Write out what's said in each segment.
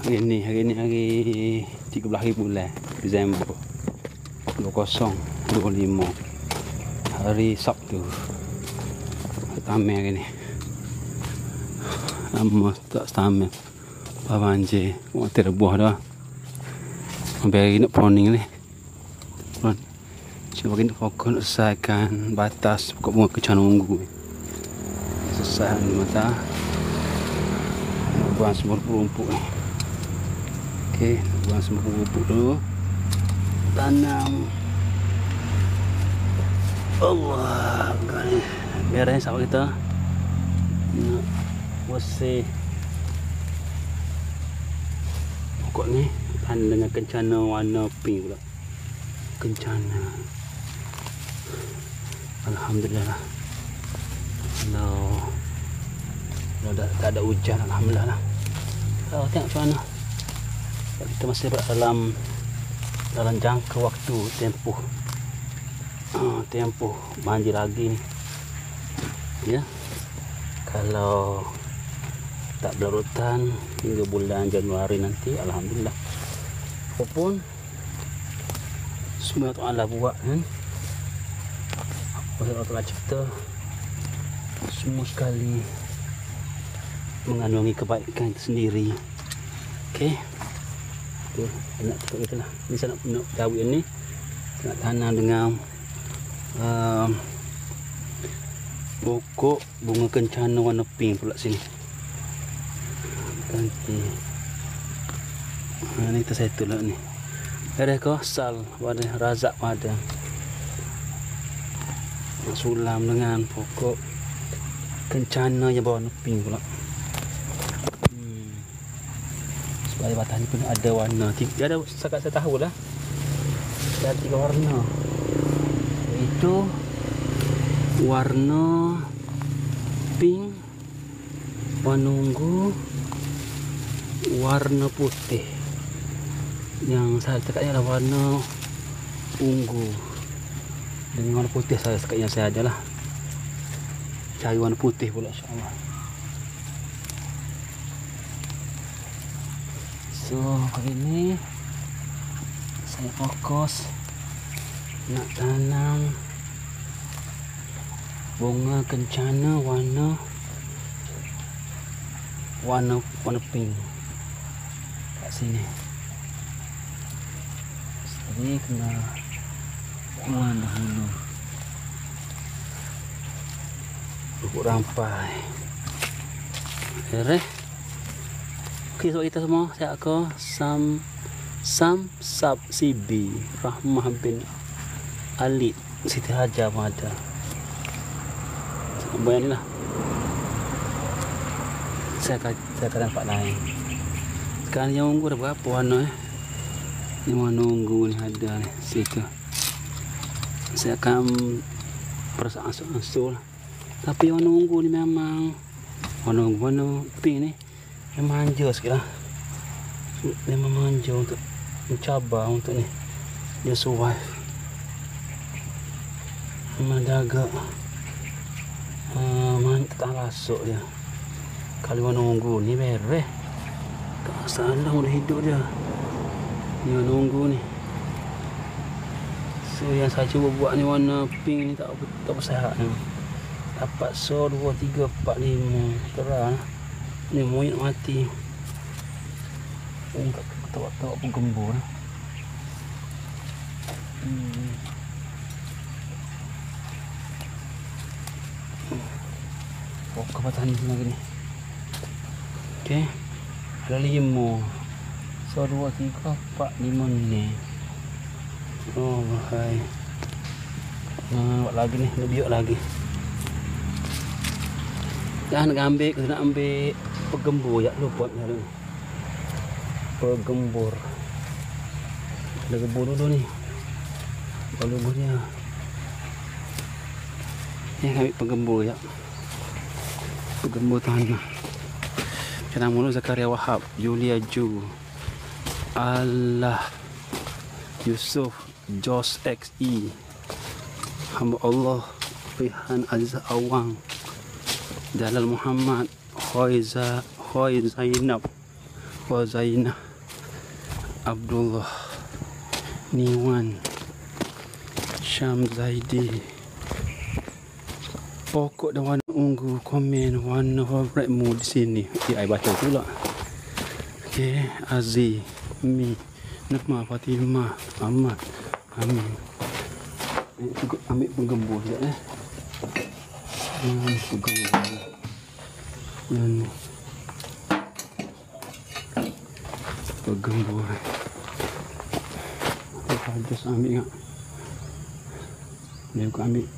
Hari ni hari 13 bulan Disember 2025. Hari Sabtu. Tamil hari ni. Lama tak stamil. Banjir, mati rebuh dah. Sampai hari nak proning ni. Cuba kita fokus nak selesaikan batas pokok bunga kencana ungu. Selesai ni mata. Buang semua rumput ni. Okey, buang semua rumput dulu. Tanam. Allah, ni biar sawah kita. Nak bersih. Pokok ni tanam dengan kencana warna pink pula. Kencana. Alhamdulillah lah. Kalau tak ada hujan, alhamdulillah lah. Kalau tengok macam mana. Kita masih dalam jangka waktu tempoh banjir lagi ni. Ya. Kalau tak berlarutan hingga bulan Januari nanti, alhamdulillah. Apapun semua yang Allah buat kan. Apa yang Allah cipta semua sekali mengandungi kebaikan itu sendiri. Okey. Tu nak tukar kita lah. Ni saya nak kawin ni. Nak tanam dengan pokok bunga kencana warna pink pula sini. Nanti ni kita settle lah ni. Ada kau sal, ada razak ada. Nak sulam dengan pokok kencana yang berwarna pink pula. Supaya batang ni pun ada warna. Dia ada setakat saya tahu lah. Dia ada 3 warna. Itu warna pink, warna ungu, warna putih. Yang saya cakapnya adalah warna ungu. Dengan warna putih saya cakapnya saya adalah cari warna putih pula insya-Allah. So hari ni saya fokus nak tanam bunga kencana warna pink kat sini. Jadi kena buang dahulu rupuk rampai. Okey, so kita semua saya aku Sam Sab CB Rahmah bin Ali Siti Hajar ada. Bayar ni lah. Saya akan nampak lain. Sekarang yang ungu dah berapa warna Yang warna ungu ni ada ni situ. Saya akan perasaan-ansur lah. Tapi warna ungu ni memang warna pink ni memang manja sikit lah. Memang manja untuk mencabar untuk ni. Dia survive. Memang dia agak tak rasuk dia. Kalau warna ungu ni merah. Tak salah boleh hidup dia. Ni warna ungu ni. So yang saya cuba buat ni warna pink ni tak bersihat ni. Dapat so 2, 3, 4, 5 terang. Ni monyet mati. Tengok pun gembur. Pokok batang ni lagi ni. Okey. Ada 5. So 2, 3, 4, 5 ni. Oh bahai. Buat lagi ni, nak biok lagi. Dah nak ambil penggembur ya lupa ni. Penggembur. Ada gembur dulu ni. Kalau gembur dia. Ambil penggembur ya. Penggembur tanah. Macam mula Zakaria Wahab, Julia Ju, Allah, Yusuf, Jos XE, hamba Allah, Rihan Aziz Awang, Jalal Muhammad, Khoi Zainab, Zainah Abdullah Niwan Syam Zaidi. Pokok dan warna ungu. Komen warna favoritmu di sini. Okay, I baca pula. Okay, Aziz, Mi, Nafma, Fatimah, Ahmad, Amin. Ambil penggembur sekejap penggembur. Ni penggembur. Just ambil ingat. Dia bukan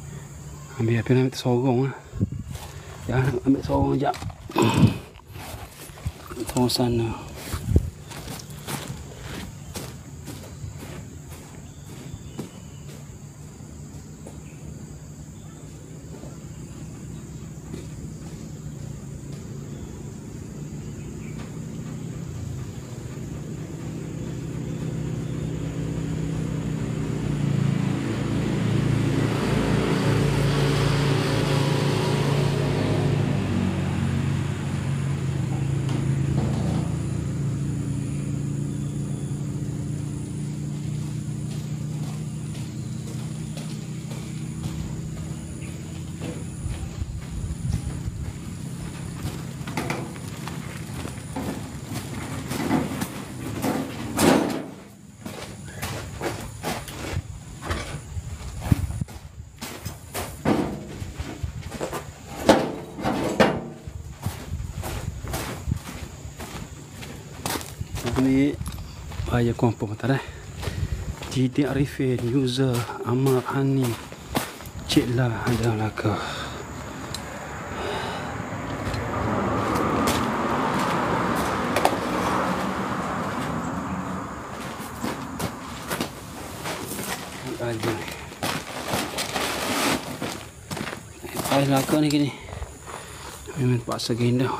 ambil apa nak ambil sorong lah. Ya, ambil sorong sekejap. Sorong sana. Ni ayah kompor bentar Jidik Arifin, user Amar Hani, Cik Lah ada laka. Ayah laka ni gini. Memang paksa gini dah.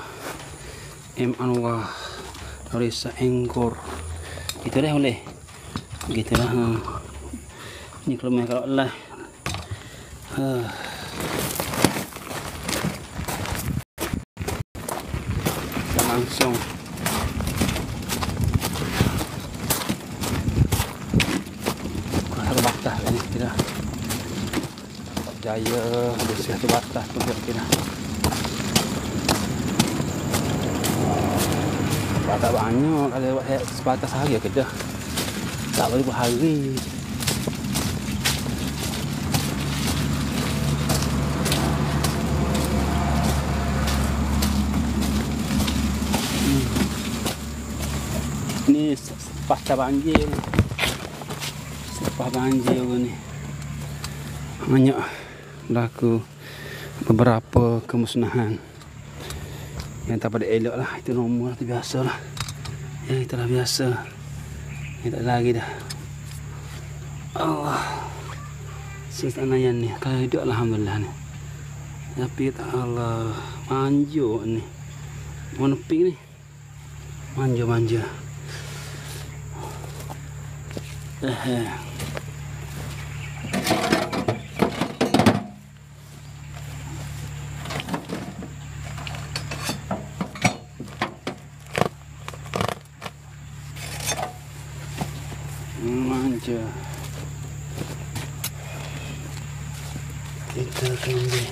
M Anwar Risa Engkor. Gitu dah boleh. Gitu lah. Ni kalau main kalau lah. Langsung. Satu batah ni kita. Jaya bersih satu batah tu kita. Tak banyak kalau buat sebatas hari ke dah. Tak boleh buat hari. Ni pasca banjir. Sepah banjir ni. Banyak berlaku beberapa kemusnahan. Yang tak pada elok lah. Itu normal lah, itu biasa lah. Ya, itulah biasa. Ini tak lagi dah. Allah. Sesanayan ni. Kalau hidup Alhamdulillah ni. Tapi tak Allah. Manjur ni. Mana pink ni. Manja-manja. Manja. Kita ambil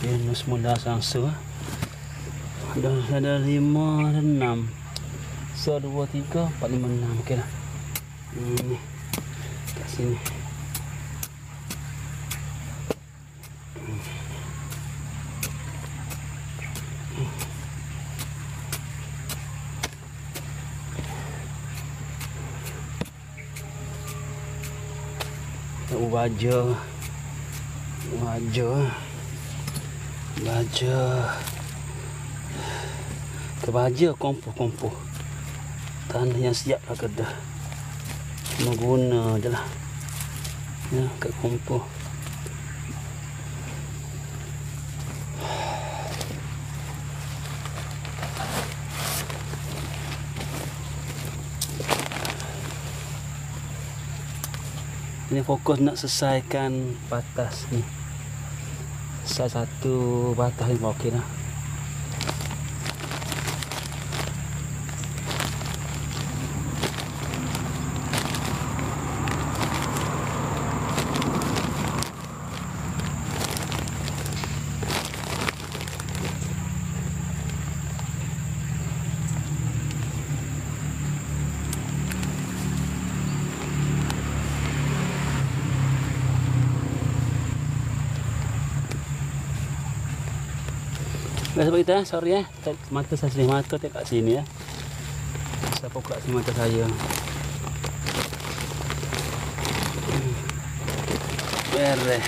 Venus mula sangsa. Ada 5 dan 6. So 2, 3, 4, 5, 6. Okey lah. Ni kat sini. Baja kompor tanah yang siap lah kedah. Cuma guna je lah ya, kat kompor. Ini fokus nak selesaikan batas ni. Selesai satu batas ni okey dah. Sebab kita, sorry mata saya sini, mata tak kat sini ya. Saya pokok sini mata saya. Beres.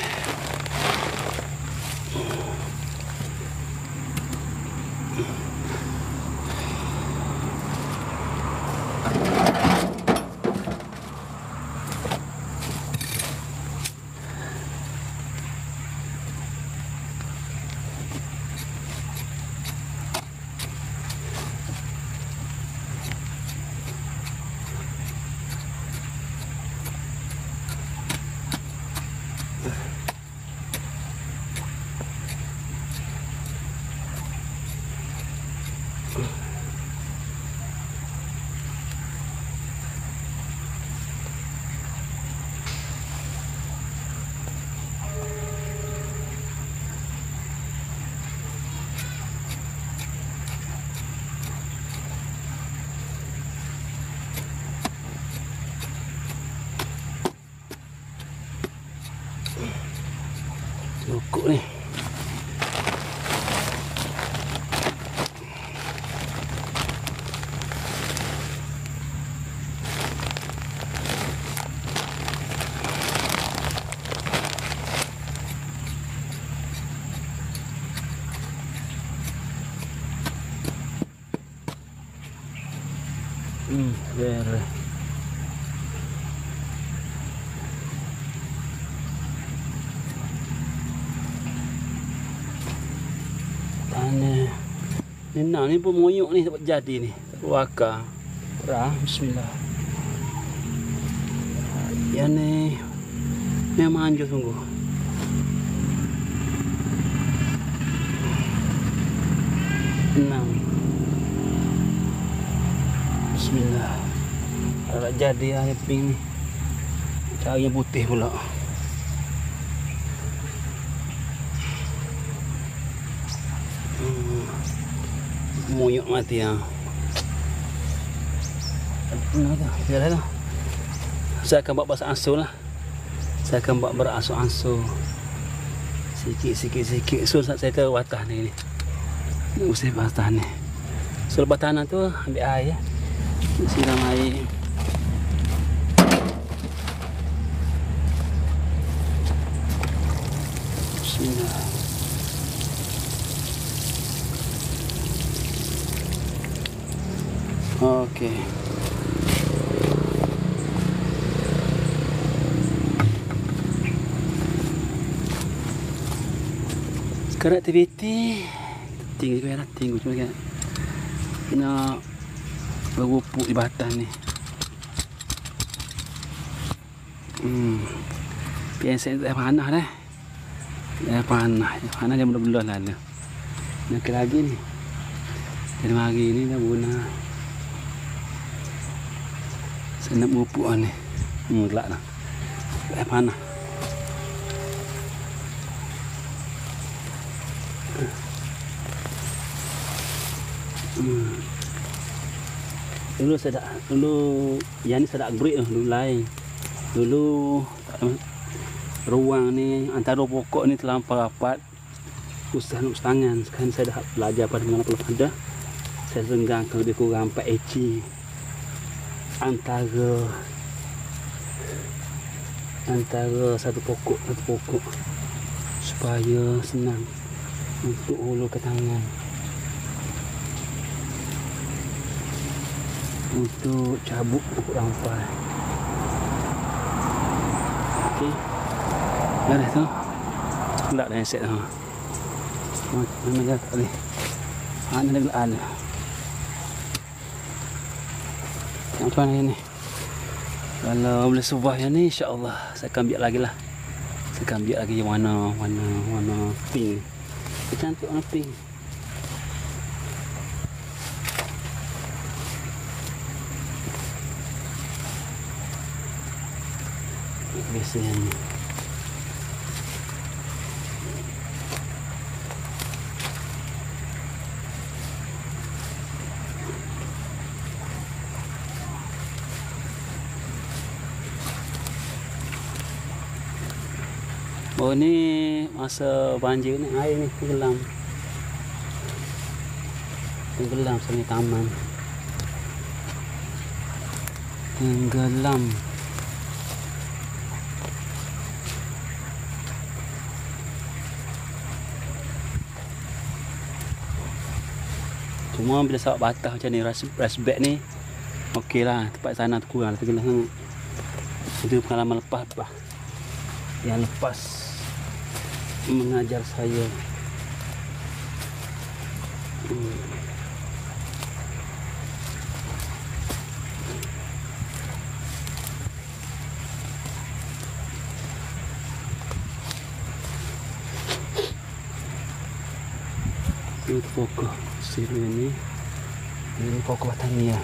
Cukup ni. Beres. Tanah. Ni pun moyok ni dapat jadi ni. Wakar. Bismillah. Yang ni memang anjur sungguh. Enam. Bismillah. Kalau jadi air pink ni. Cari yang putih pula. Moyok mati ya. Biarlah lah. Saya akan buat bahasa ansur lah. Saya akan buat beransur-ansur. Sikit. So saya ke watah ni. Ni usai watah ni. So lepas tanah tu ambil air ya. Siram air. Bismillah. Okey. Sekarang aktiviti tinggi cuma kan kena berupuk di batang ni. Biasa tak panah dah. Dah panah dia belah-belah lalu. Nak lagi ni. Dari hari ni dah guna. Saya nak berupuk ni. Gelak lah. Dah panah. Dulu yang ni saya dak break dulu lain. Dulu ruang ni antara pokok ni terlampau rapat. Susah nak tangan. Sekarang saya dah belajar pada mana perlu ada. Saya renggangkan lebih kurang 4 inci antara satu pokok supaya senang untuk hulur ke tangan. Untuk cabut pokok rampai. Okey. Dah tu. Gelak dah set ha. Memang dah tak boleh. Ana dah gelak dah. Macam mana ni? Kalau boleh subah yang ni insya-Allah saya akan ambil lagi lah. Saya akan ambil lagi yang warna pink. Cantik warna pink. Biasa yang ni. Oh ni masa banjir ni air ni tenggelam. Tenggelam sampai taman. Tenggelam. Cuma bila sawak batah macam ni, rice bed ni okey lah, tempat sana tu kurang lah tenggelam. Itu pengalaman lepas yang lepas mengajar saya. Ini pokok sini ni. Ini pokok Batania.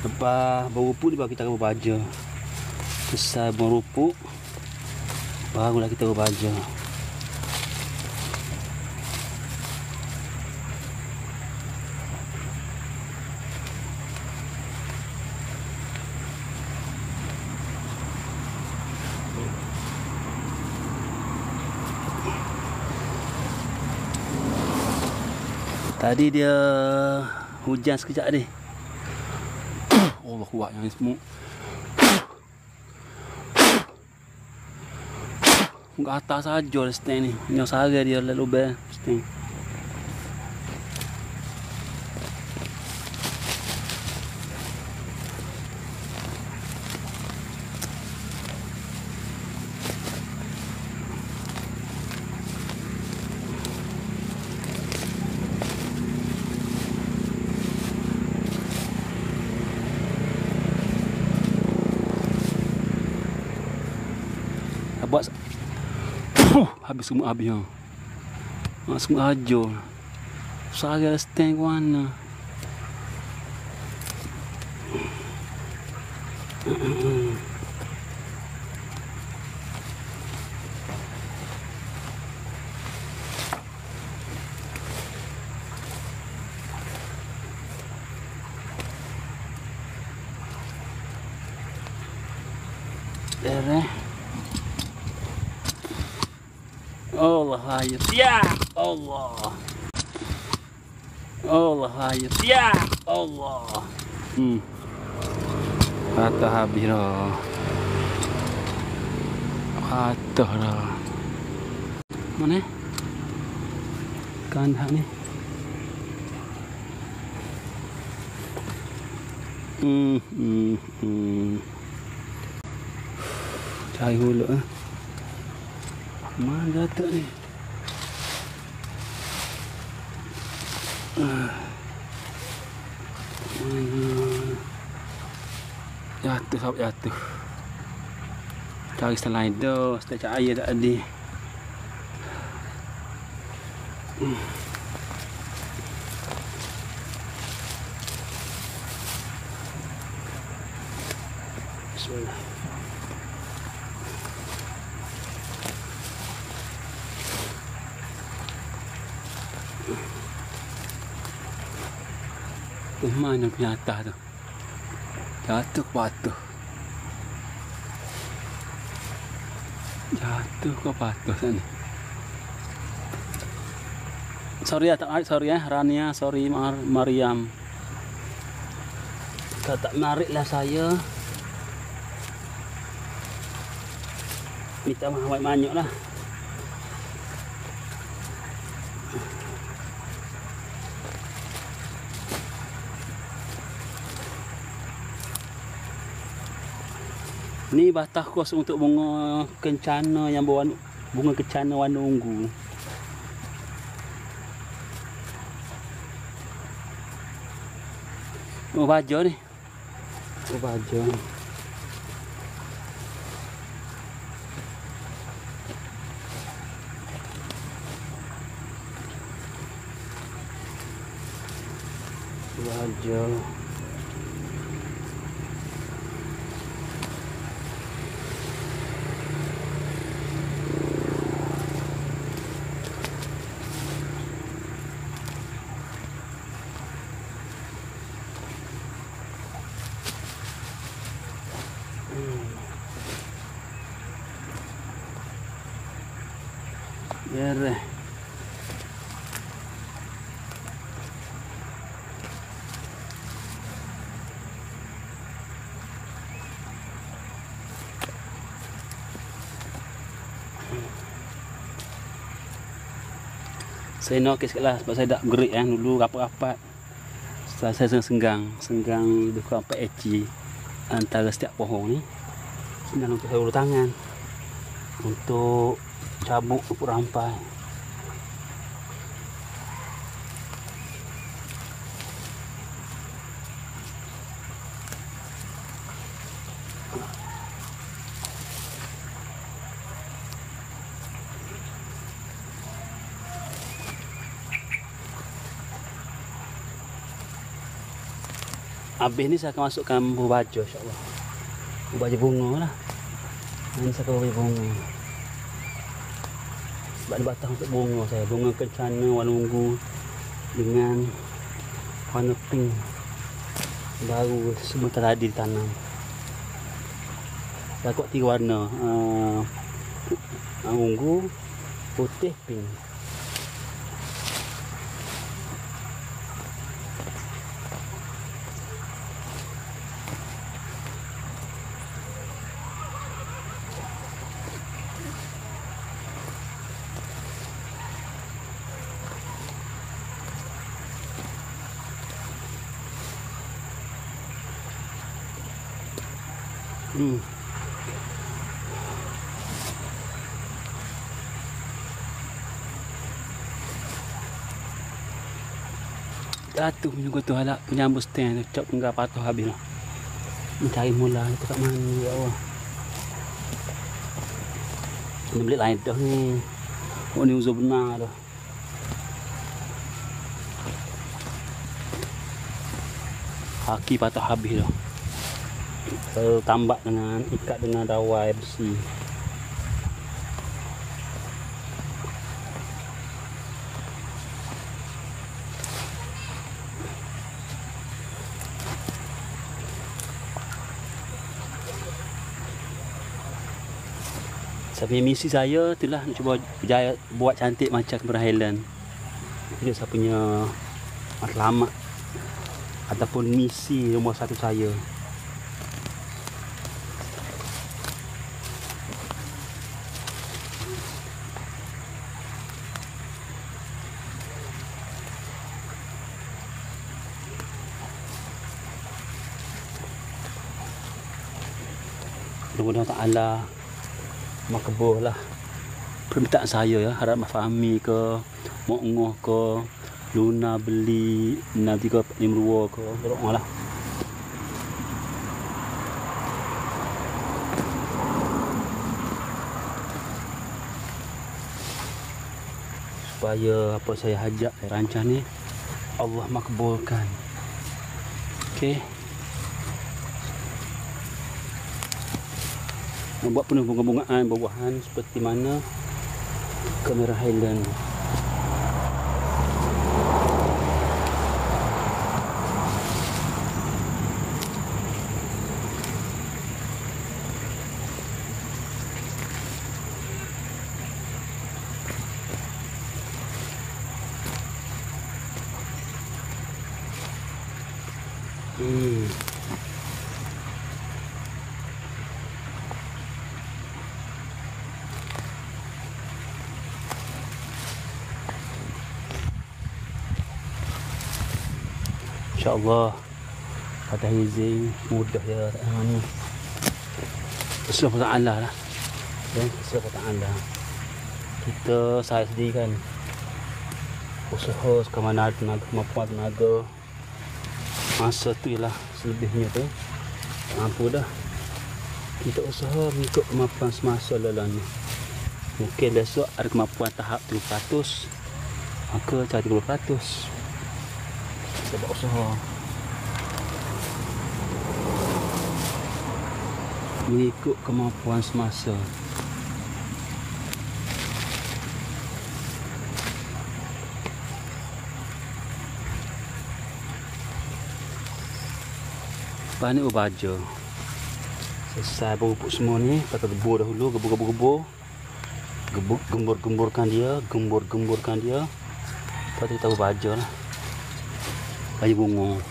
Lepas berupuk ni baru kita berbaja. Selesai berupuk barulah kita berbaja. Tadi dia hujan sekejap ni. Allah kuat yang semua. Muka atas saja lah stand ni. Yang sara dia lalu ber stand. Buat habis semua habis ha. Semua hancur. Saya stand ke mana? Allah hayat. Ya Allah. Allah hayat. Ya Allah. Patah habis dah. Patah dah. Mana? Kandah ni. Cari hulu Mana jatuh ni? Jatuh, sampai jatuh. Cari slider, setiap air tak ada. Bismillah. Mana punya atas tu? Jatuh ke batuh? Jatuh ke batuh sana? Sorry ya, sorry ya, Rania, sorry Mariam. Kalau tak menarik lah saya. Minta maaf banyak lah. Ni batah kos untuk bunga kencana yang berwarna bunga kencana warna ungu. Oh baja ni. Oh baja. Baja. Beres. Saya nak sikit lah sebab saya dah gerik kan dulu rapat-rapat. Setelah saya senggang lebih kurang 4 inci antara setiap pohon ni. Senang untuk saya ulur tangan untuk cabut rumput rampai. Habis ni saya akan masukkan buah baja, insyaAllah. Buah baja bunga lah. Ini saya akan buah bunga. Sebab ada batang untuk bunga saya. Bunga kencana, warna ungu dengan warna pink. Baru sebentar tadi ditanam. Saya kuat 3 warna. Ungu, putih, pink. Jatuh punya tu halak penyambut stand tu, cak penggal patah habis lah. Mencari mula ni kat mana ya Allah. Ni beli lain dah ni. Oh ni uzur benar dah. Kaki patah habis dah. Saya tambak dengan ikat dengan dawai besi. Saya misi saya itulah nak cuba berjaya buat cantik macam Cameron Highland. Itu saya punya matlamat ataupun misi nombor 1 saya. Mudah-mudahan Ta'ala makbul lah permintaan saya ya. Harap Fahmi ke, Mok Ngoh ke, Luna beli nanti ke Nimruwa ke, dorong lah. Supaya apa saya hajat, saya rancang ni Allah makbulkan. Okey. Membuat penuh bunga-bungaan, buah-buahan seperti mana Cameron Highland. InsyaAllah pada izin mudah ya ni. Terserah pada Allah lah. Terserah pada Allah. Kita saya sendiri kan usaha sekemana tenaga, kemampuan tenaga, masa tu ialah selebihnya tu mampu dah. Kita usaha mengikut kemampuan semasa lalanya. Mungkin besok ada kemampuan tahap 30%, maka cari 30%. Saya buat usaha mengikut kemampuan semasa. Banyak berbaja. Selesai berupuk semua ni, pakai gebur dahulu, gebur. Gembur-gemburkan dia, gembur-gemburkan dia. Lepas tu kita berbaja lah. Baju bunga.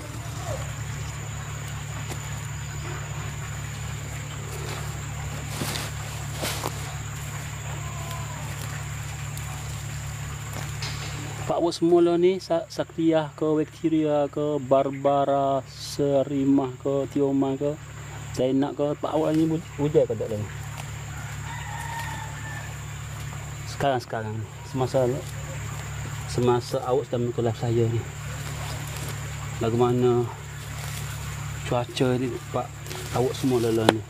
Pak awak semula ni Saktiah ke, Victoria ke, Barbara, Serimah ke, Tioma ke, Zainab ke, pak awak ni hujan ke tak ada ni? Sekarang semasa awak sedang menonton live saya ni, bagaimana cuaca ni pak awak semua lelah ni?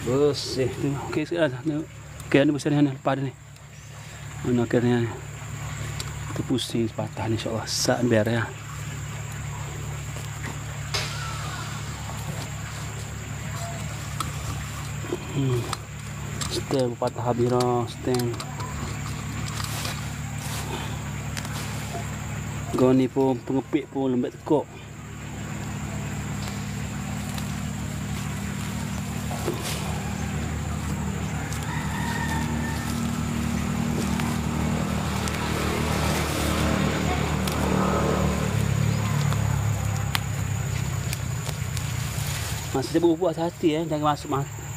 Bersih tu. Okey sekarang tengok. Okey ni bersih ni lepas ni. Mana akhirnya tu pusing sepatah ni insya-Allah. Sak biar ya. Stem patah habira, stem. Goni pun pengepik pun lembek tekuk. Masih berbuat hati jangan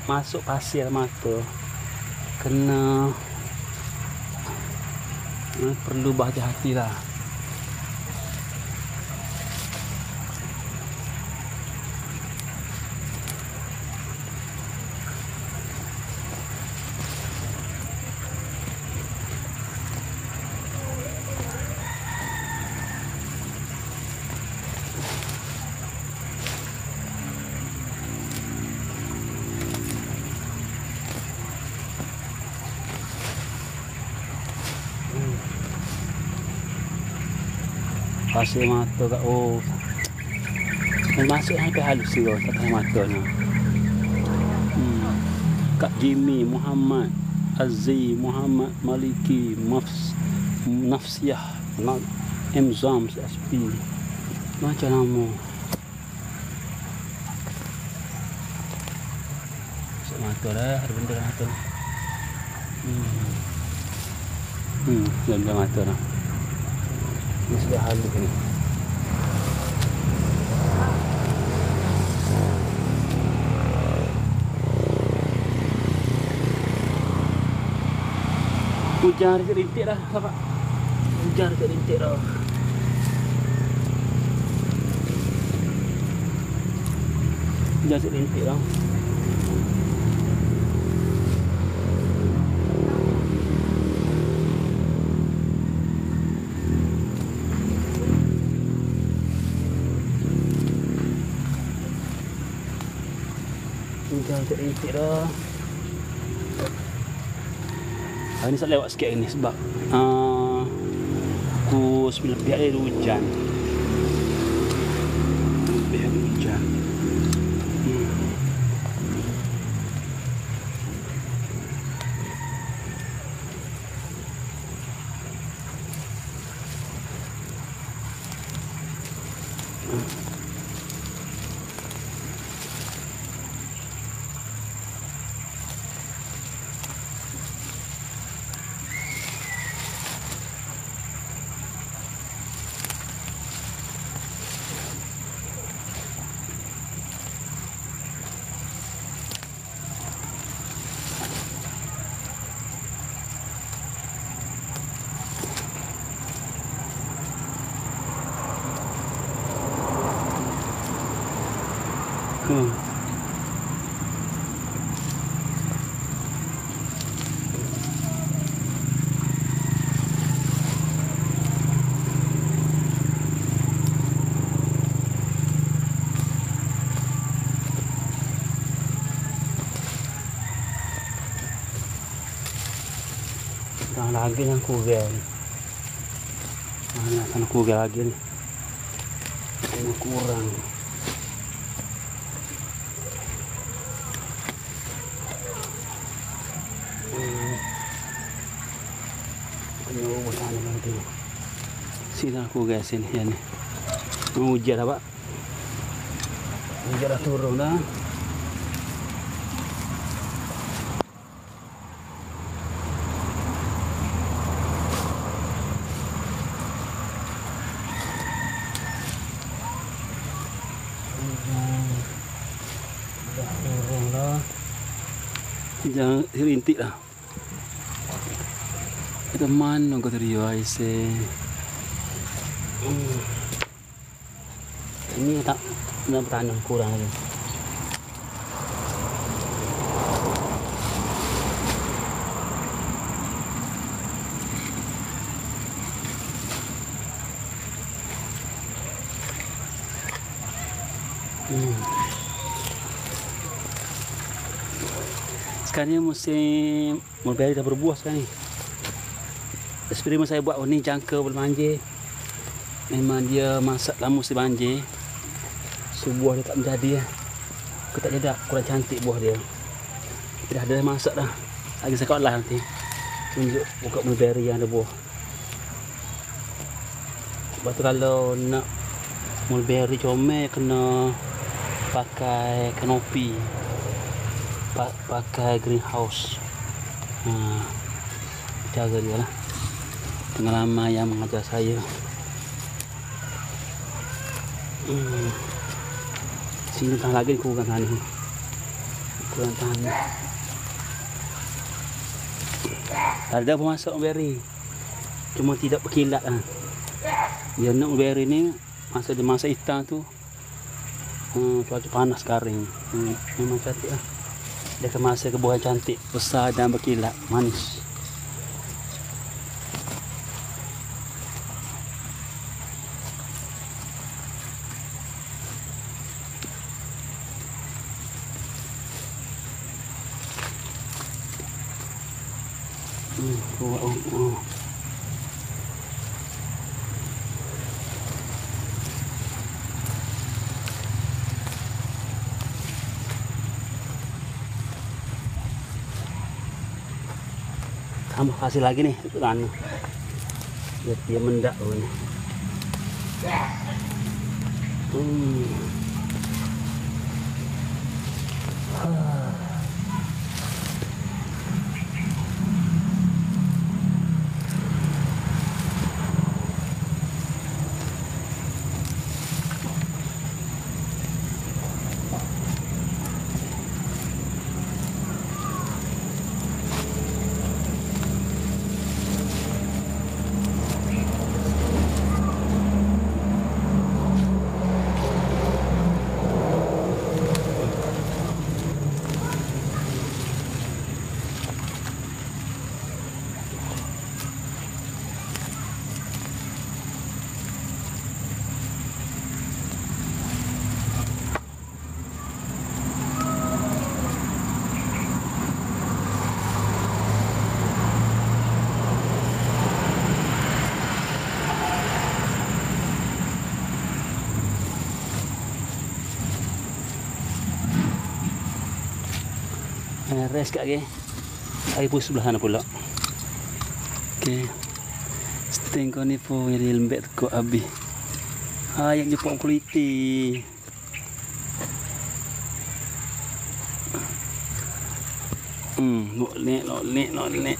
masuk pasir mata. Kena perlu berhati-hati lah. Pasir mata kat masuk sampai halus juga kat mata ni. Kak Jimmy Muhammad Azzi Muhammad Maliki Nafsiyah Mzam SP macam nama masuk mata dah ada benda mata. Benda mata dah. Ini sudah halus ni. Hujan rintik dah, sahabat. Hujan rintik dah. Hujan rintik dah. Hujan rintik dah. Hari ni saya lewat sikit ni sebab pukul 9 lebih ada hujan. Lebih ada hujan. Lagi yang kurang. Mana tanah kuga lagi nih. Ini kurang. Ini bukan lagi. Sini aku guys ini ya nih. Hujan apa? Hujan dah turun dah. Jangan rintik lah. Teman nongko tadi aise. Ini tak tanam kurang lagi. Sekarang ni musim mulberry dah berbuah sekarang ni. Eksperimen saya buat ni jangka bulan banjir. Memang dia masak lama musim banjir. So buah dia tak menjadi lah. Aku tak jadi kurang cantik buah dia. Dah ada masak dah. Lagi saya lah nanti. Tunjuk buka mulberry yang ada buah. Sebab tu kalau nak mulberry comel kena pakai kanopi. Pakai greenhouse. Jaga dia lah. Pengalaman yang mengajar saya. Sini tahan lagi kurang tahan ni. Kurang tahan. Ada pun masuk berry. Cuma tidak berkilat lah. Dia nak berry ni masa dia masa hitam tu. Cuaca panas kering. Memang cantik lah. Dia kemasai ke buah cantik, besar dan berkilat, manis. Tambah hasil lagi nih itu kan dia mendak ini. Rest kat lagi. Air pun sebelah sana pula. Okey. Sting kau ni pun jadi lembek tekuk habis. Yang jepuk kuliti. Lolek.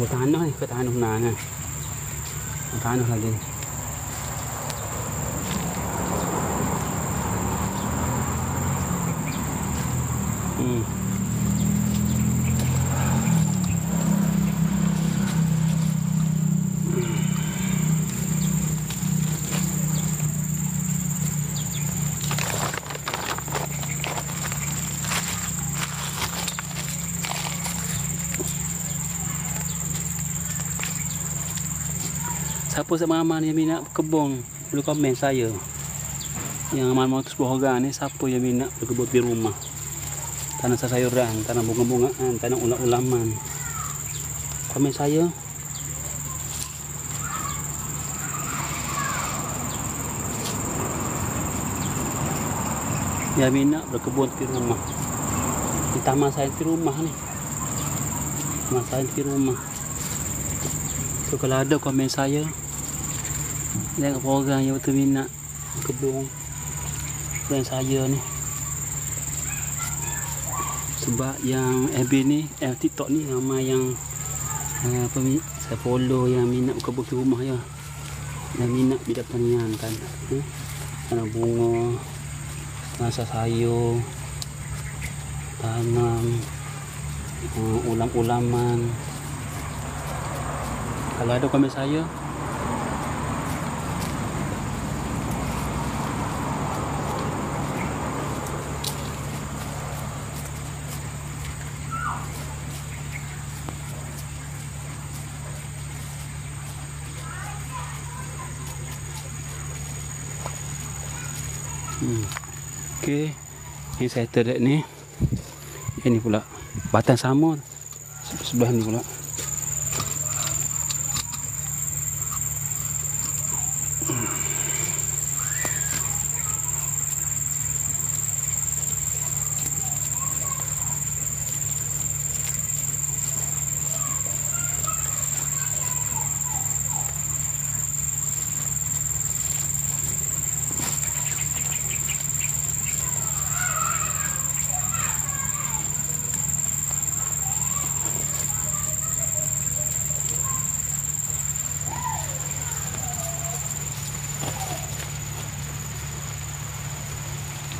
tanah ni, ke tanah na ni. Tanah lagi. Siapa sama-sama yang minat berkebun, boleh komen saya. Yang aman-aman 10 orang ni, siapa yang minat berkebun di rumah. Tanam sayuran, tanam bunga-bungaan, tanam ulam-ulaman. Komen saya. Yang minat berkebun di rumah. Di taman saya di rumah ni. Taman saya di rumah. So kalau ada komen saya. Lihat orang yang betul minat berkebun dengan saya ni. Sebab yang FB ni, TikTok ni ramai yang saya follow yang minat berkebun di rumah ya. Yang minat bidang pertanian kan. Tanam bunga, tanam sayur, tanam ulam-ulaman. Kalau ada komen saya, okey, ini saya terdekat ni. Ini pula batang sama sebelah ni pula.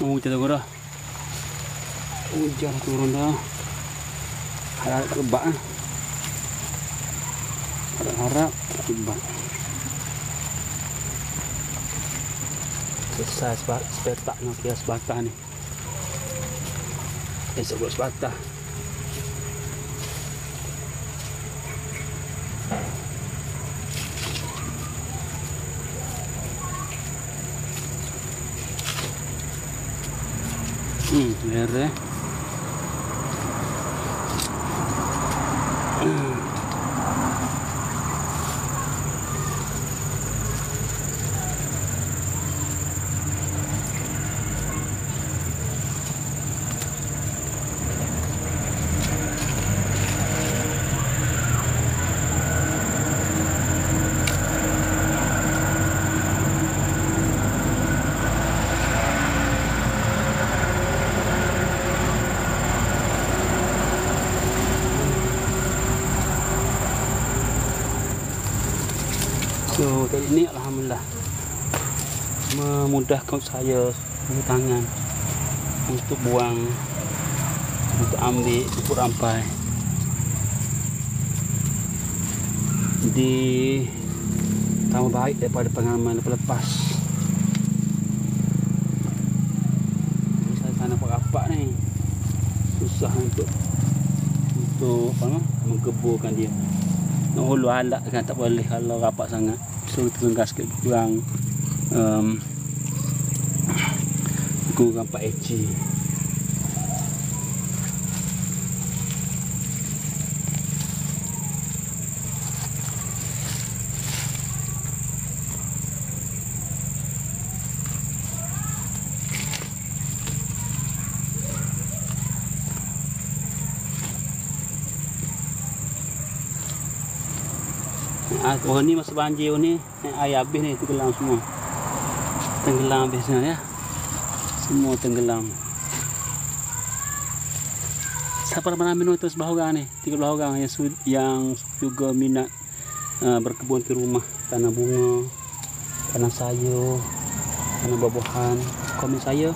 Hujan turun dah. Hujan turun dah. Harap kebak ah. Harap kebak. Selesai sepetak nak kira sebatah ni. Esok buat sebatah. Merah. So tadi ni alhamdulillah memudahkan saya punya tangan untuk buang, untuk ambil pupuk rampai. Jadi tambah baik daripada pengalaman lepas. Saya tanam rapat ni susah untuk apa, menggeburkan dia. Nak hulu alat kan tak boleh kalau rapat sangat. So kita tengah sikit kurang kurang 4 inci. Orang ni masa banjir ni air habis ni tenggelam semua. Tenggelam habisnya ya. Semua tenggelam. Siapa namin nonton sebelah orang ni, 3 orang yang juga minat berkebun di rumah, tanam bunga, tanam sayur, tanam buah-buahan. Komen saya,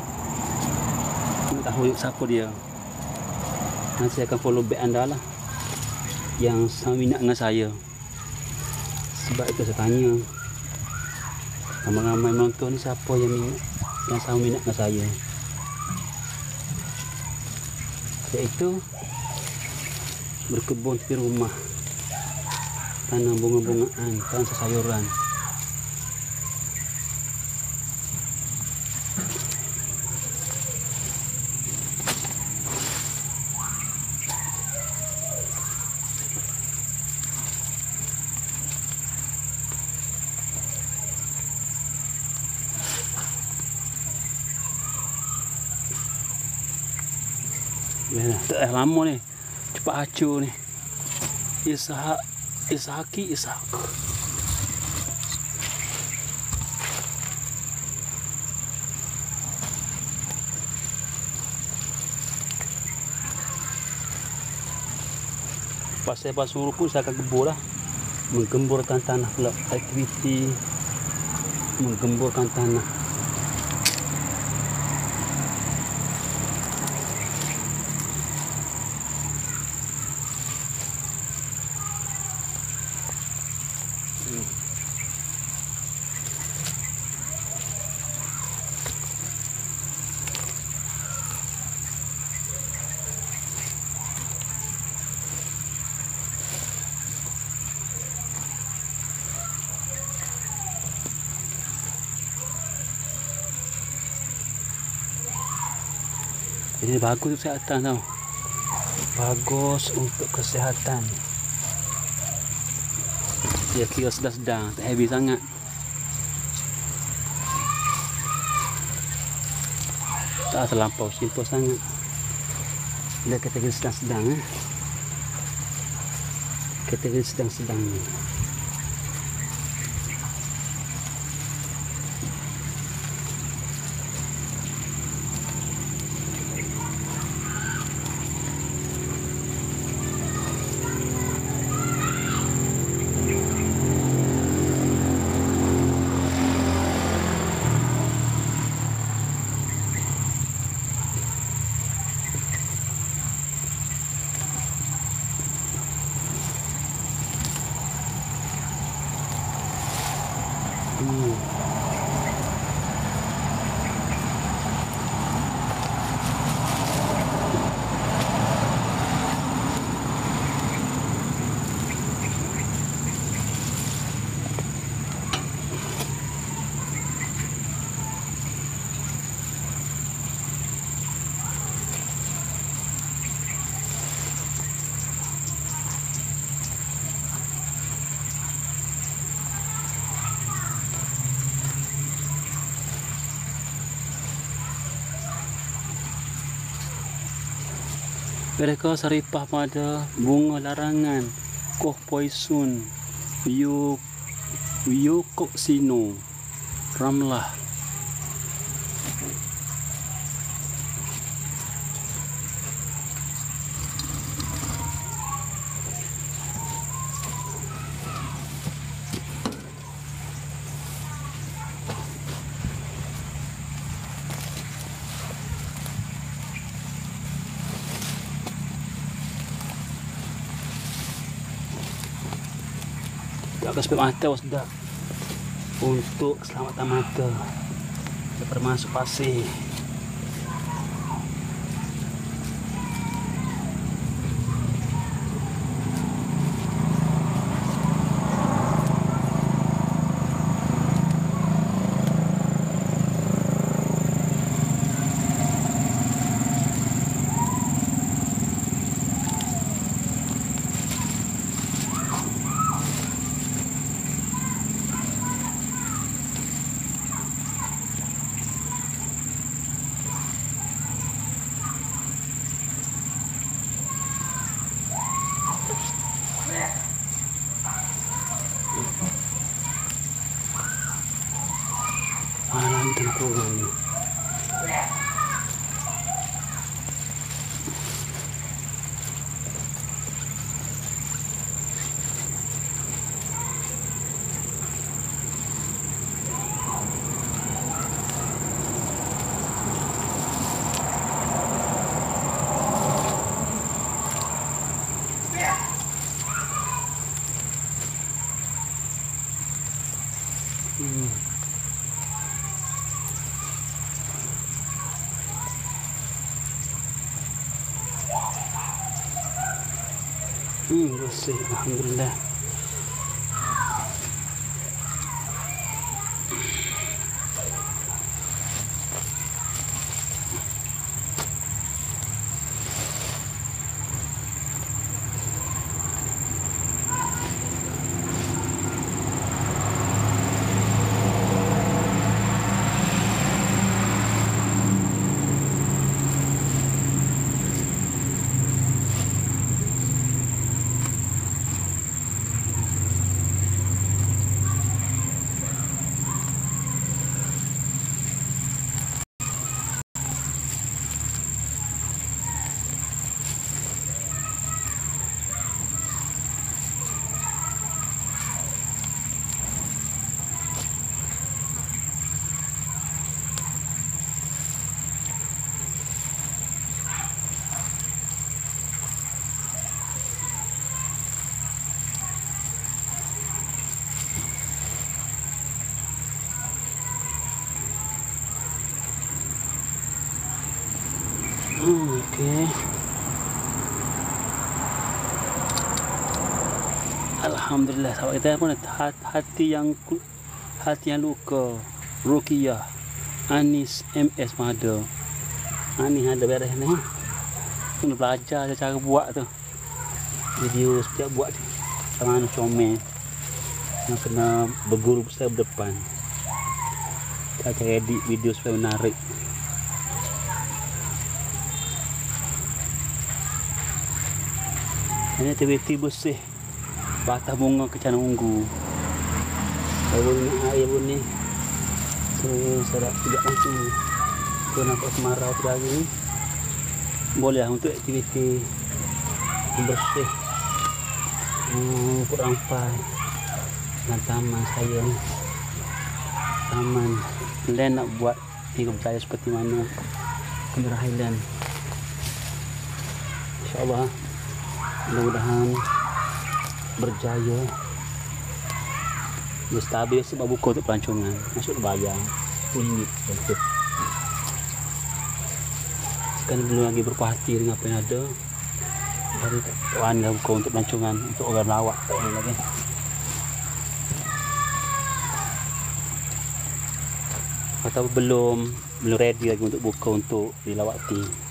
nak tahu siapa dia. Nanti saya akan follow back anda lah, yang sama minat dengan saya. Sebab itu saya tanya, ramai-ramai menonton ni siapa yang minat, yang sama minat dengan saya. Iaitu berkebun di rumah, tanam bunga-bungaan, tanam sayuran. Tak lama ni, cepat hancur ni. Ishak. Pas saya suruh pun saya akan gebur lah, menggemburkan tanah pula. Aktiviti menggemburkan tanah. Ini bagus untuk kesihatan tau. Bagus untuk kesihatan. Dia kira sedang-sedang, tak heavy sangat. Tak terlampau simple sangat. Dia kategori sedang-sedang. Kategori sedang-sedang ni. Mereka saripah pada bunga larangan, koh poison, Eucoxino, ramlah. Jaga spek mata sudah, untuk keselamatan mata daripada masuk pasir. Mana ini kurang. Bersih, alhamdulillah. Okey. Alhamdulillah, sahabat kita pun hati yang luka. Ruqyah Anis MS Mada. Ni ada beres ni. Kena belajar cara buat tu. Video setiap buat tu. Sama mana comel. Yang kena berguru besar berdepan. Cara edit video supaya menarik. Ini aktiviti bersih batah bunga kecana unggu. Kalau nak air pun ni saya tidak langsung tu nampak kemarau tu lagi ni. Boleh lah untuk aktiviti bersih untuk rampai dan taman saya ni. Taman plan nak buat ni berjaya seperti mana Kemerah Highland. InsyaAllah mudah-mudahan berjaya. Dia stabil sebab buka untuk pelancongan. Masuk bayar RM10 untuk. Sekarang belum lagi berpuas hati dengan apa yang ada. Baru tak dah buka untuk pelancongan untuk orang lawak tak boleh lagi. Atau belum ready lagi untuk buka untuk dilawati.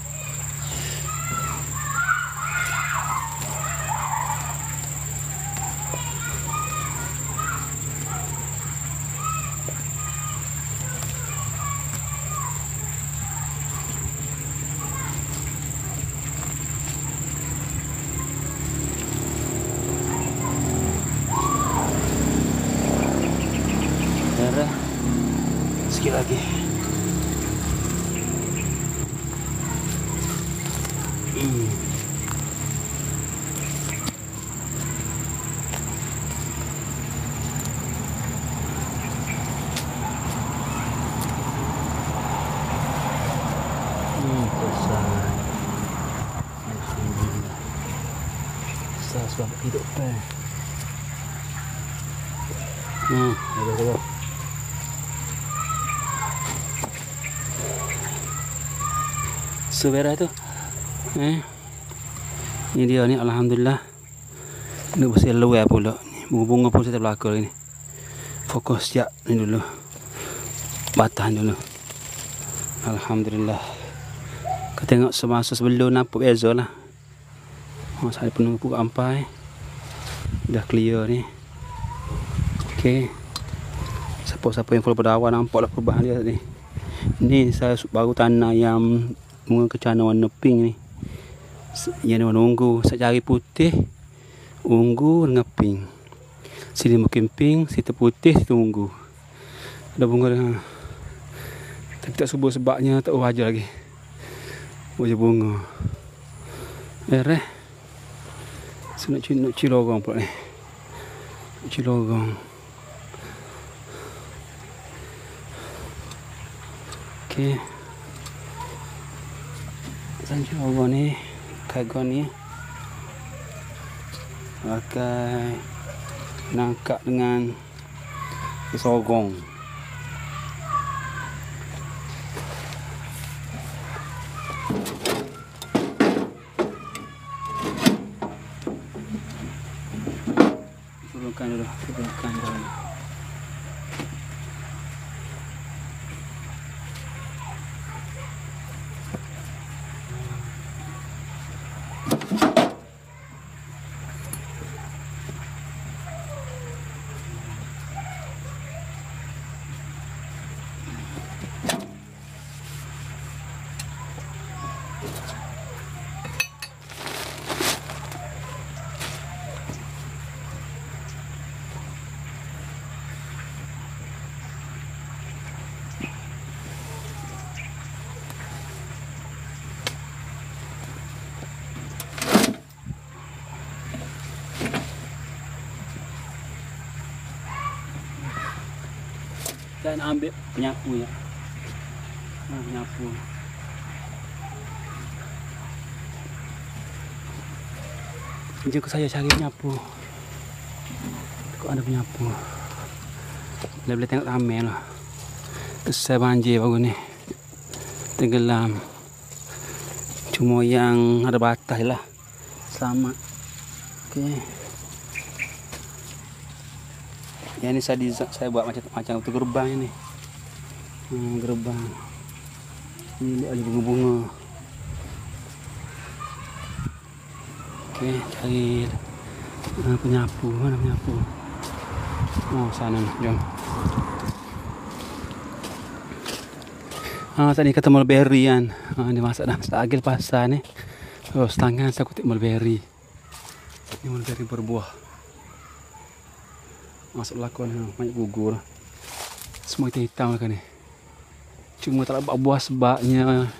Sikit lagi. Selesai. Alhamdulillah. Selesai sebab hidup pen. Ada. Seberah tu. Ini dia ni, alhamdulillah. Nak bersih luar pula. Bunga-bunga pun saya terbelakang ni. Fokus siap ni dulu. Batang dulu. Alhamdulillah. Kau tengok semasa sebelum nampak beza lah. Saya penuh pukul ampai. Dah clear ni. Okey. Siapa-siapa yang follow pada awal nampak lah perubahan dia ni. Ni saya baru tanam yang bunga kecana warna pink ni. Yang warna ungu. Saya cari putih, ungu dengan pink. Sini mungkin pink, situ putih, situ ungu. Ada bunga dengan. Tapi tak sebut sebabnya, tak wajar lagi. Wajah bunga. Saya nak cilorong pula ni. Cilorong. Okey. Cilorong ni, kagon ni. Pakai nangkap dengan sorong. saya nak ambil penyapu ya. Penyapu. Jika saya cari penyapu. Kok ada penyapu. Boleh tengok ramai lah. Kesal banjir baru ni. Tenggelam. Cuma yang ada batas lah. Selamat. Okey. Yang ni saya buat macam tu gerbang ni. Gerbang. Ini ada bunga-bunga. Okey, cari penyapu. Mana penyapu? Oh, sana ni. Jom. Tadi kata mulberry kan. Dia masak dah. Setagil pasar ni. Oh, setangan saya kutip mulberry. Ini mulberry berbuah. Masuk lakon banyak gugur. Semua hitam kan ni. Cuma tak dapat buah sebabnya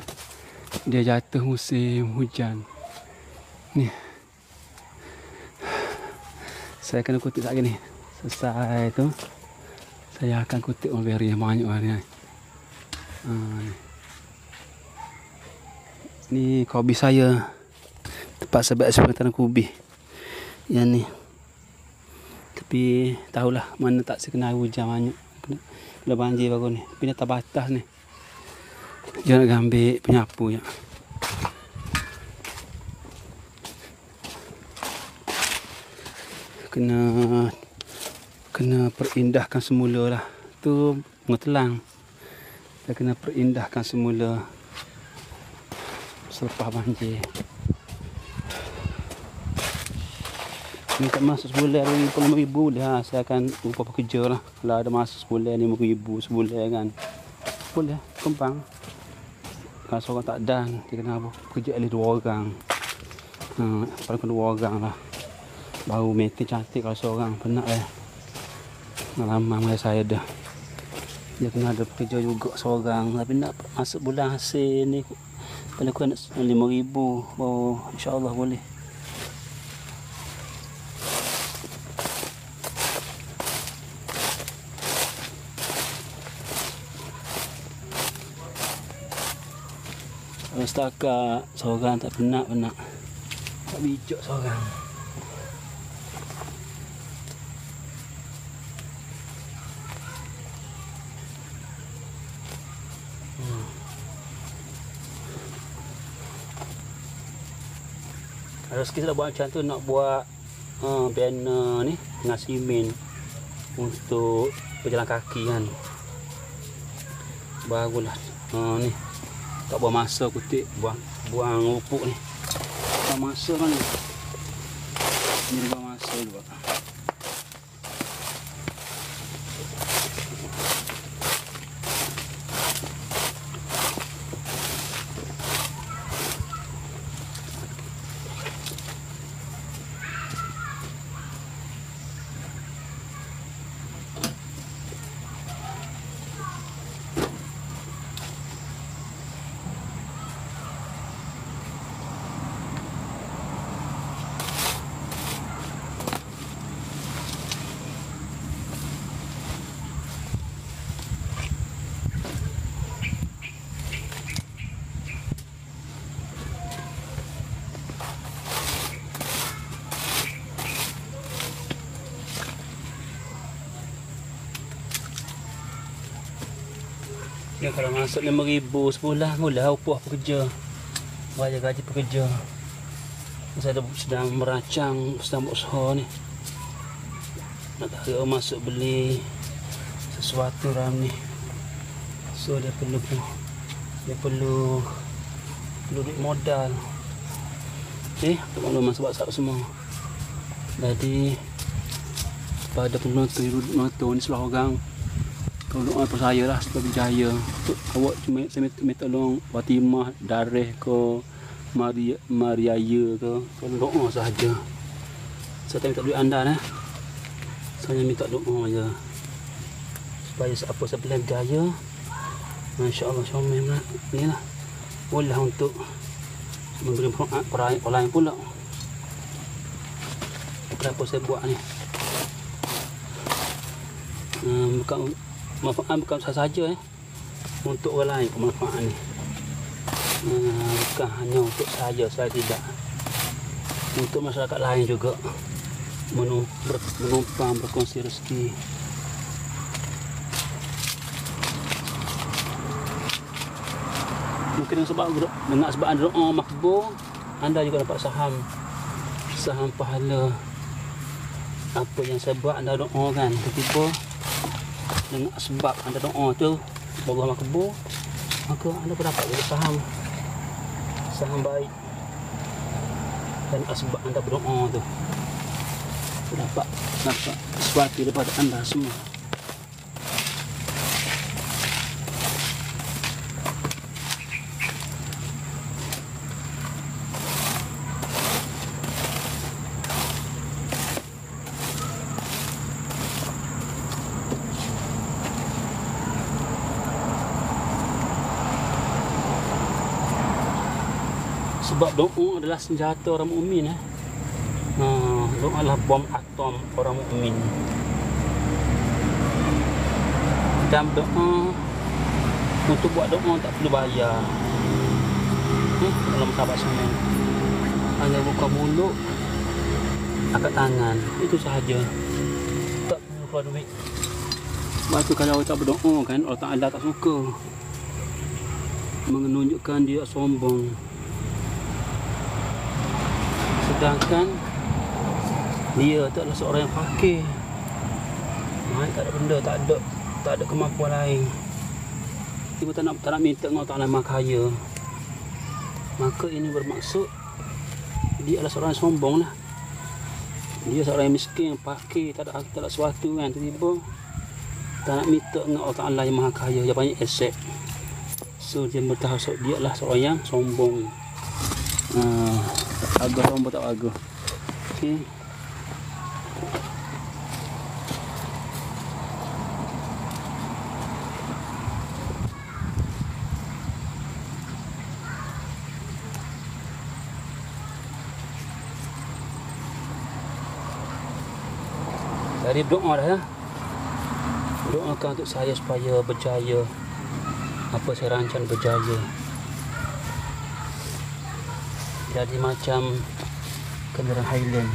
dia jatuh musim hujan. Ni. Saya kena kutip lagi ni. Selesai tu saya akan kutip mulberry yang banyak hari ni. Ni kopi saya. Tempat sebab sebagai tanah kopi. Yang ni. Tapi tahulah mana tak sekena hujan banyak. Kena banjir baru ni. Tapi ni tak batas ni. Dia nak ambil penyapu ya. Kena perindahkan semula lah. Tu bunga telang. Kita kena perindahkan semula selepas banjir. Ni tak masuk sebulan RM55,000 dah. Saya akan lupa pekerja lah. Kalau ada masuk sebulan RM5,000 sebulan kan. Boleh, kembang. Kalau seorang tak dan, dia kena pekerja oleh 2 orang. Paling kena 2 orang lah. Baru meeting cantik kalau seorang. Penat lah. Pengalaman mulai saya dah. Dia kena ada pekerja juga seorang. Tapi nak masuk bulan hasil ni. Paling kurang RM5,000. Oh, insyaAllah boleh. Kalau setakat seorang tak penat. Tak bijak seorang. Kalau sikit dah buat macam tu, nak buat banner ni dengan simen untuk berjalan kaki kan. Barulah ni. Tak buang masa kutip buang rupuk ni. Buang masa kan ni. Ni buang masa juga. Dia kalau masuk RM5,000 sebulan, mula upah pekerja. Bayar gaji pekerja. Saya sedang merancang, sedang buat usaha ni. Nak tahu masuk beli sesuatu dalam ni. So dia perlu duit modal. Untuk makluman sebab semua. Jadi pada penonton ni seluruh orang, tolong apa saya lah supaya berjaya. Awak cuma saya minta tolong Fatimah, Dareh ke Mariaya ke, tolong doa sahaja. Saya tak minta duit anda lah. Saya minta doa je supaya apa saya boleh berjaya. Masya-Allah, Syamil ni lah. Boleh untuk memberi orang lain pula. Kenapa saya buat ni? Bukan Manfaat bukan sahaja untuk orang lain pemanfaat ni. Bukan hanya untuk saya tidak. Untuk masyarakat lain juga menumpang berkongsi rezeki. Mungkin sebab ada doa makbul, anda juga dapat saham pahala apa yang saya buat. Anda doa kan, tiba-tiba dengan sebab anda doa tu Allah makbul, maka anda pun dapat juga saham baik. Dan sebab anda berdoa tu dapat sesuatu daripada anda semua. Sebab doa adalah senjata orang mukmin. Doa adalah bom atom orang mukmin. Dan doa, untuk buat doa tak perlu bayar. Dalam sahabat semua, hanya buka mulut, angkat tangan, itu sahaja. Tak perlu keluar duit. Sebab tu kalau orang tak berdoa kan, Allah Ta'ala tak suka, menunjukkan dia sombong. Sedangkan dia tu adalah seorang yang fakir, tak ada benda, tak ada kemampuan lain. Dia tak nak minta dengan Allah Ta'ala Maha Kaya. Maka ini bermaksud dia adalah seorang yang sombong lah. Dia seorang yang miskin, yang fakir, tak ada sesuatu kan. Tiba-tiba tak nak minta dengan Allah Ta'ala yang Maha Kaya, yang banyak aset. So dia bertahan, dia adalah seorang yang sombong. Agak sombong tak agak. Okay. Jadi berdoa dah ya. Doakan untuk saya supaya berjaya apa saya rancang berjaya. Jadi macam kenderaan Highland.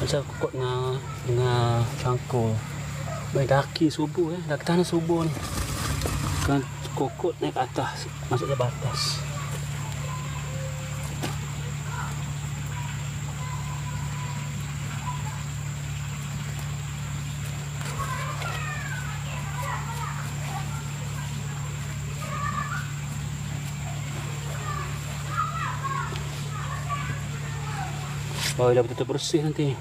Macam kokot dengan cangkul. Baik daki subuh dah tanah subuh ni. Kan kokot naik ke atas, masuk ke batas. Oh, dah betul-betul bersih nanti.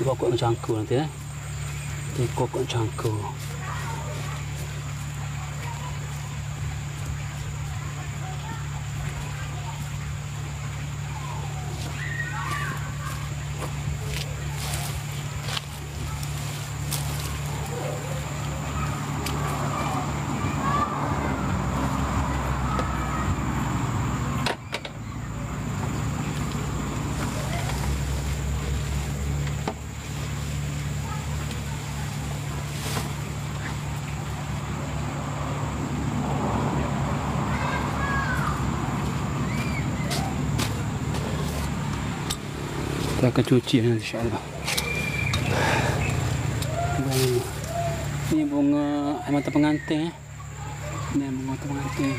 Kokot dengan cangkul nanti Ini kokot dengan cangkul. kita akan cuci nanti insyaAllah. Ini bunga air mata pengantin. Ini bunga mata pengantin.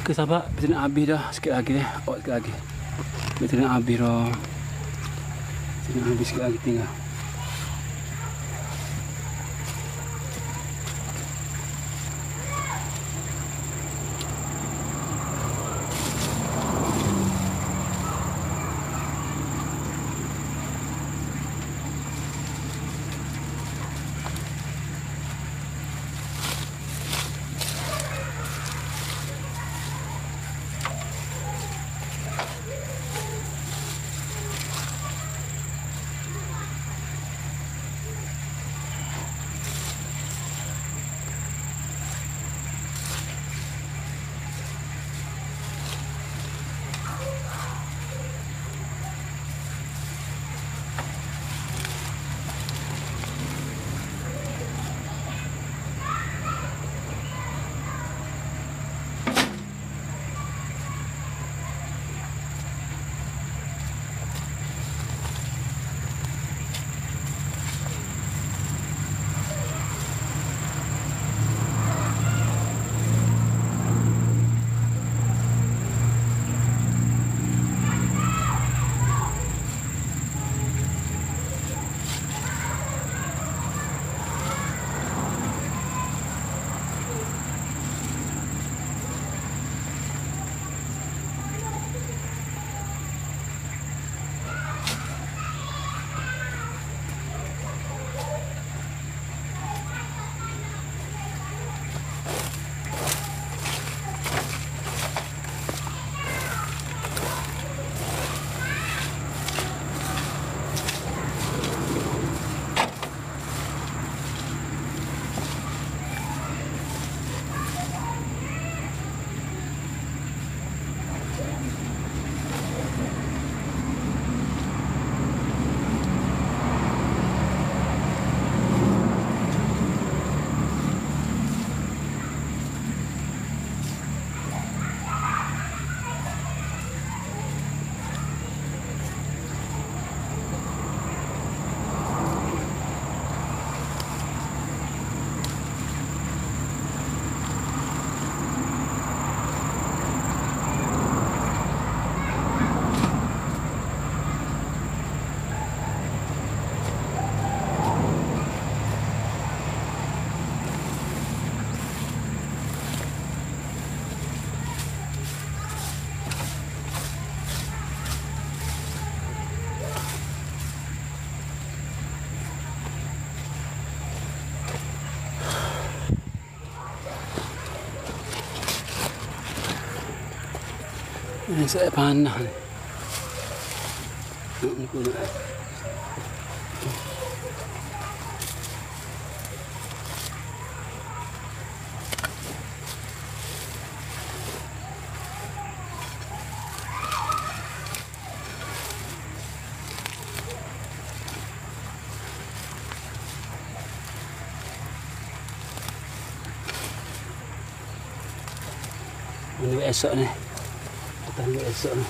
Okay, sahabat, kita nak habis dah. Sikit lagi deh. Sikit lagi. Kita nak habis dah. Kita nak habis sikit lagi tinggal. Saya panah ni. Ni pun. Ini esok ni. Tangga esok ni.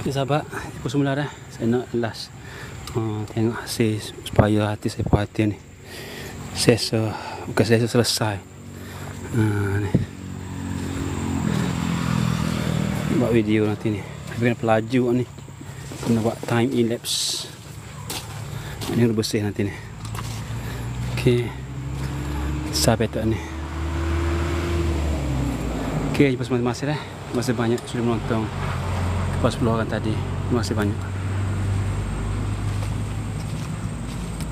Okay, sahabat, itu semula dah. Saya nak last tengok hasil supaya hati saya puas hati ni. Bukan saya selesai. Ni. Buat video nanti ni. Tapi kena pelaju ni. Kena buat time elapse. Ini udah bersih nanti ni. Okay. Sampai petak ni. Okay, jumpa semua. Terima kasih dah. Terima kasih banyak sudah menonton kepada 10 orang tadi. Terima kasih banyak.